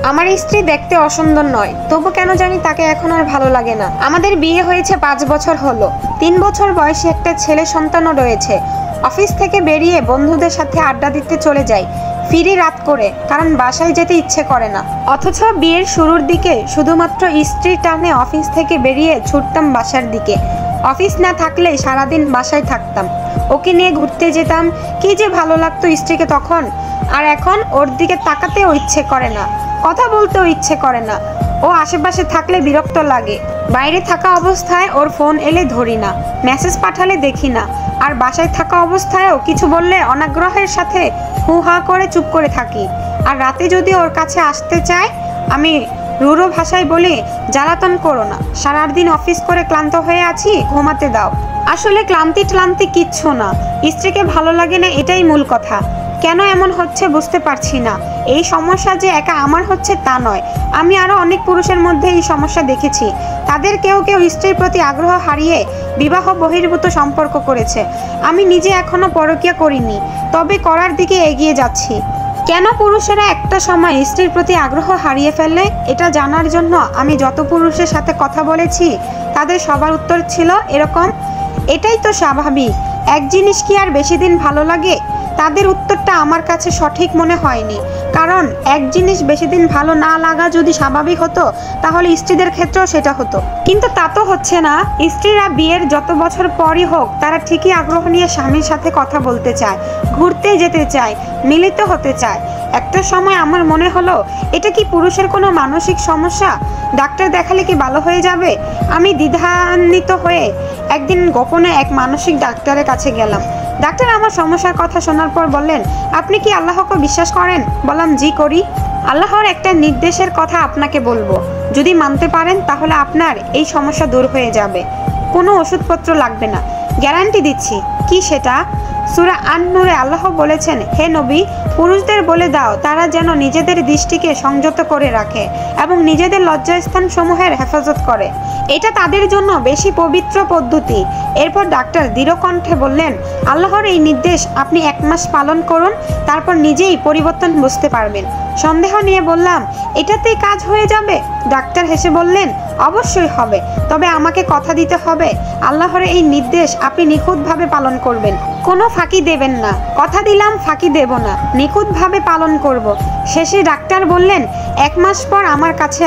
আমার স্ত্রী দেখতে অসুন্দর নয়, তবু কেন জানি তাকে এখন আর ভালো লাগে না। আমাদের বিয়ে হয়েছে 5 বছর হলো। 3 বছর বয়সী একটা ছেলে সন্তানও রয়েছে। অফিস থেকে বেরিয়ে বন্ধুদের সাথে আড্ডা দিতে চলে যাই, ফিরি রাত করে, কারণ বাসায় যেতে ইচ্ছে করে না। অথচ বিয়ের শুরুর দিকে শুধুমাত্র স্ত্রীর টানে অফিস থেকে বেরিয়ে ছুটতাম বাসার দিকে। অফিস না থাকলে সারাদিন বাসায় থাকতাম, ওকে নিয়ে ঘুরতে যেতাম। কি যে ভালো লাগতো স্ত্রীকে তখন। আর এখন ওর দিকে তাকাতেও ইচ্ছে করে না, কথা বলতেও ইচ্ছে করে না। ও আশেপাশে থাকলে বিরক্ত লাগে। বাইরে থাকা অবস্থায় ওর ফোন এলে ধরি না, মেসেজ পাঠালে দেখি না। আর বাসায় থাকা অবস্থায়ও কিছু বললে অনাগ্রহের সাথে হু হা করে চুপ করে থাকি। আর রাতে যদি ওর কাছে আসতে চায়, আমি রূঢ় ভাষায় বলি, জ্বালাতন করো না, সারাদিন অফিস করে ক্লান্ত হয়ে আছি, ঘুমাতে দাও। আসলে ক্লান্তি কিচ্ছু না, স্ত্রীকে ভালো লাগে না, এটাই মূল কথা। কেন এমন হচ্ছে বুঝতে পারছি না। এই সমস্যা যে একা আমার হচ্ছে তা নয়, আমি আরও অনেক পুরুষের মধ্যে এই সমস্যা দেখেছি। তাদের কেউ কেউ স্ত্রীর প্রতি আগ্রহ হারিয়ে বিবাহ বহির্ভূত সম্পর্ক করেছে। আমি নিজে এখনো পরকীয়া করিনি, তবে করার দিকে এগিয়ে যাচ্ছি। কেন পুরুষেরা একটা সময় স্ত্রীর প্রতি আগ্রহ হারিয়ে ফেলে, এটা জানার জন্য আমি যত পুরুষের সাথে কথা বলেছি তাদের সবার উত্তর ছিল এরকম, এটাই তো স্বাভাবিক, এক জিনিস কি আর বেশি দিন ভালো লাগে। তাদের উত্তরটা আমার কাছে সঠিক মনে হয়নি, কারণ এক জিনিস বেশি দিন ভালো না লাগা যদি স্বাভাবিক হতো তাহলে স্ত্রীদের ক্ষেত্রেও সেটা হতো। কিন্তু তা তো হচ্ছে না। স্ত্রীরা বিয়ের যত বছর পরই হোক, তারা ঠিকই আগ্রহ নিয়ে স্বামীর সাথে কথা বলতে চায়, ঘুরতে যেতে চায়, মিলিত হতে চায়। একটা সময় আমার মনে হলো, এটা কি পুরুষের কোনো মানসিক সমস্যা? ডাক্তার দেখালে কি ভালো হয়ে যাবে? আমি দ্বিধান্বিত হয়ে একদিন গোপনে এক মানসিক ডাক্তারের কাছে গেলাম। ডাক্তার আমার সমস্যার কথা শোনার পর বললেন, আপনি কি আল্লাহকে বিশ্বাস করেন? বললাম, জি করি। আল্লাহর একটা নির্দেশের কথা আপনাকে বলবো, যদি মানতে পারেন তাহলে আপনার এই সমস্যা দূর হয়ে যাবে, কোনো ওষুধপত্র লাগবে না, গ্যারান্টি দিচ্ছি। কি সেটা? সূরা আন-নূরে আল্লাহ বলেছেন, হে নবী, পুরুষদের বলে দাও তারা যেন নিজেদের দৃষ্টিকে সংযত করে রাখে এবং নিজেদের লজ্জাস্থান সমূহের হেফাজত করে, এটা তাদের জন্য বেশি পবিত্র পদ্ধতি। এরপর ডাক্তার দৃঢ় কণ্ঠে বললেন, আল্লাহর এই নির্দেশ আপনি 1 মাস পালন করুন, তারপর নিজেই পরিবর্তন বুঝতে পারবেন। সন্দেহ নিয়ে বললাম, এটাতেই কাজ হয়ে যাবে? ডাক্তার হেসে বললেন, অবশ্যই হবে, তবে আমাকে কথা দিতে হবে আল্লাহর এই নির্দেশ আপনি নিখুঁতভাবে পালন করবেন, কোনো ফাঁকি দেবেন না। কথা দিলাম ফাঁকি দেব না, নিখুঁতভাবে পালন করব। শেষে ডাক্তার বললেন, 1 মাস পর আমার কাছে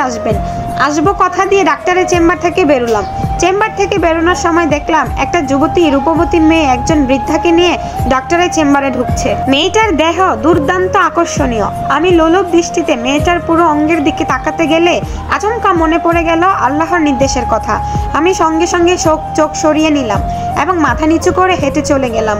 আসবো কথা দিয়ে ডাক্তারের চেম্বার থেকে বেরোলাম। চেম্বার থেকে বেরোনোর সময় দেখলাম একটা যুবতী রূপবতী মেয়ে একজন বৃদ্ধাকে নিয়ে ডাক্তারের চেম্বারে ঢুকছে। মেয়েটার দেহ দুর্দান্ত আকর্ষণীয়। আমি লোলুপ দৃষ্টিতে মেয়েটার পুরো অঙ্গের দিকে তাকাতে গেলে আচমকা মনে পড়ে গেল আল্লাহর নির্দেশের কথা। আমি সঙ্গে সঙ্গে চোখ সরিয়ে নিলাম এবং মাথা নিচু করে হেঁটে চলে গেলাম।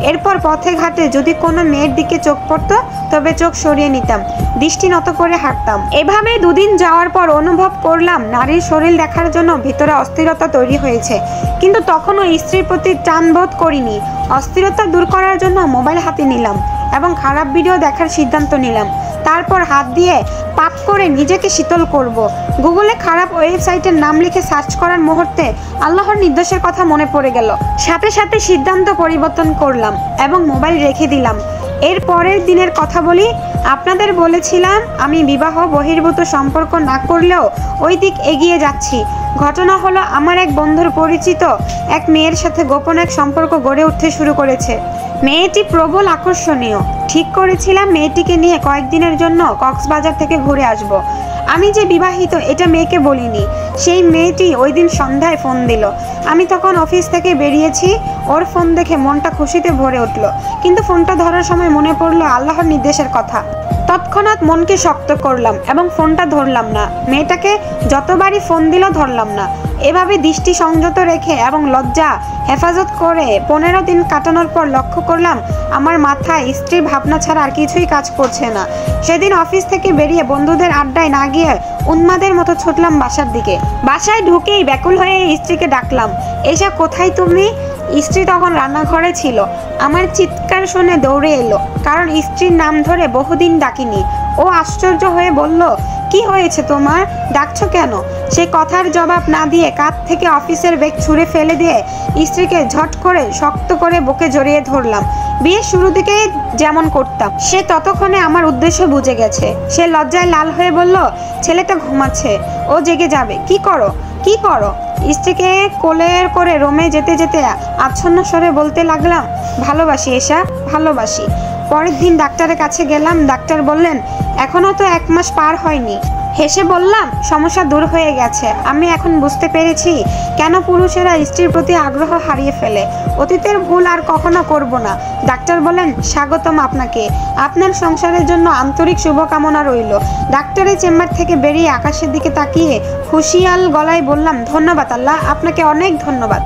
এরপর পথে ঘাটে যদি কোনো মেয়ের দিকে চোখ পড়তো তবে চোখ সরিয়ে নিতাম, দৃষ্টি নত করে হাঁটতাম। এভাবে 2 দিন যাওয়ার পর অনুভব করলাম নারীর শরীর দেখার জন্য ভিতরে অস্থিরতা তৈরি হয়েছে, কিন্তু তখনও স্ত্রীর প্রতি টান বোধ করিনি। অস্থিরতা দূর করার জন্য মোবাইল হাতে নিলাম এবং খারাপ ভিডিও দেখার সিদ্ধান্ত নিলাম। তারপর হাত দিয়ে পাপ করে নিজেকে শীতল করব। গুগলে খারাপ ওয়েবসাইটের নাম লিখে সার্চ করার মুহূর্তে আল্লাহর নির্দেশের কথা মনে পড়ে গেল। সাথে সাথে সিদ্ধান্ত পরিবর্তন করলাম এবং মোবাইল রেখে দিলাম। এর পরের দিনের কথা বলি, আপনাদের বলেছিলাম আমি বিবাহ বহির্ভূত সম্পর্ক না করলেও ওই দিক এগিয়ে যাচ্ছি। ঘটনা হলো, আমার এক বন্ধুর পরিচিত এক মেয়ের সাথে গোপন এক সম্পর্ক গড়ে উঠতে শুরু করেছে। মেয়েটি প্রবল আকর্ষণীয়। ঠিক করেছিলাম মেয়েটিকে নিয়ে কয়েকদিনের জন্য কক্সবাজার থেকে ঘুরে আসব। আমি যে বিবাহিত এটা মেয়েকে বলিনি। সেই মেয়েটি ওই দিন সন্ধ্যায় ফোন দিল। আমি তখন অফিস থেকে বেরিয়েছি। ওর ফোন দেখে মনটা খুশিতে ভরে উঠল, কিন্তু ফোনটা ধরার সময় মনে পড়লো আল্লাহর নির্দেশের কথা। তৎক্ষণাৎ মনকে শক্ত করলাম এবং ফোনটা ধরলাম না। মেয়েটাকে যতবারই ফোন দিল ধরলাম না। এভাবে দৃষ্টি সংযত রেখে এবং লজ্জা হেফাজত করে 15 দিন কাটানোর পর লক্ষ্য করলাম আমার মাথায় স্ত্রীর ভাবনা ছাড়া আর কিছুই কাজ করছে না। সেদিন অফিস থেকে বেরিয়ে বন্ধুদের আড্ডায় না গিয়ে উন্মাদের মতো ছুটলাম বাসার দিকে। বাসায় ঢুকেই ব্যাকুল হয়ে স্ত্রীকে ডাকলাম, এসা কোথায় তুমি? স্ত্রী তখন রান্নাঘরে ছিল। আমার চিৎকার শুনে দৌড়ে এলো, কারণ স্ত্রীর নাম ধরে বহুদিন ডাকিনি। ও আশ্চর্য হয়ে বলল, কি হয়েছে তোমার, ডাকছো কেন? সে কথার জবাব না দিয়ে কাঁধ থেকে অফিসের ব্যাগ ছুঁড়ে ফেলে দিয়ে স্ত্রীকে ঝট করে শক্ত করে বুকে জড়িয়ে ধরলাম। বিয়ের শুরু থেকেই যেমন করতাম। সে ততক্ষণে আমার উদ্দেশ্য বুঝে গেছে। সে লজ্জায় লাল হয়ে বলল, ছেলেটা ঘুমাচ্ছে, ও জেগে যাবে। কি করো? স্ত্রীকে কোলে করে রুমে যেতে যেতে আচ্ছন্ন স্বরে বলতে লাগলাম, ভালোবাসি এশা, ভালোবাসি। পরের দিন ডাক্তারের কাছে গেলাম। ডাক্তার বললেন, এখনো তো 1 মাস পার হয়নি। হেসে বললাম, সমস্যা দূর হয়ে গেছে। আমি এখন বুঝতে পেরেছি কেন পুরুষেরা স্ত্রীর প্রতি আগ্রহ হারিয়ে ফেলে। অতীতের ভুল আর কখনো করব না। ডাক্তার বলেন, স্বাগতম আপনাকে, আপনার সংসারের জন্য আন্তরিক শুভকামনা রইল। ডাক্তারের চেম্বার থেকে বেরিয়ে আকাশের দিকে তাকিয়ে খুশিয়াল গলায় বললাম, ধন্যবাদ আল্লাহ, আপনাকে অনেক ধন্যবাদ।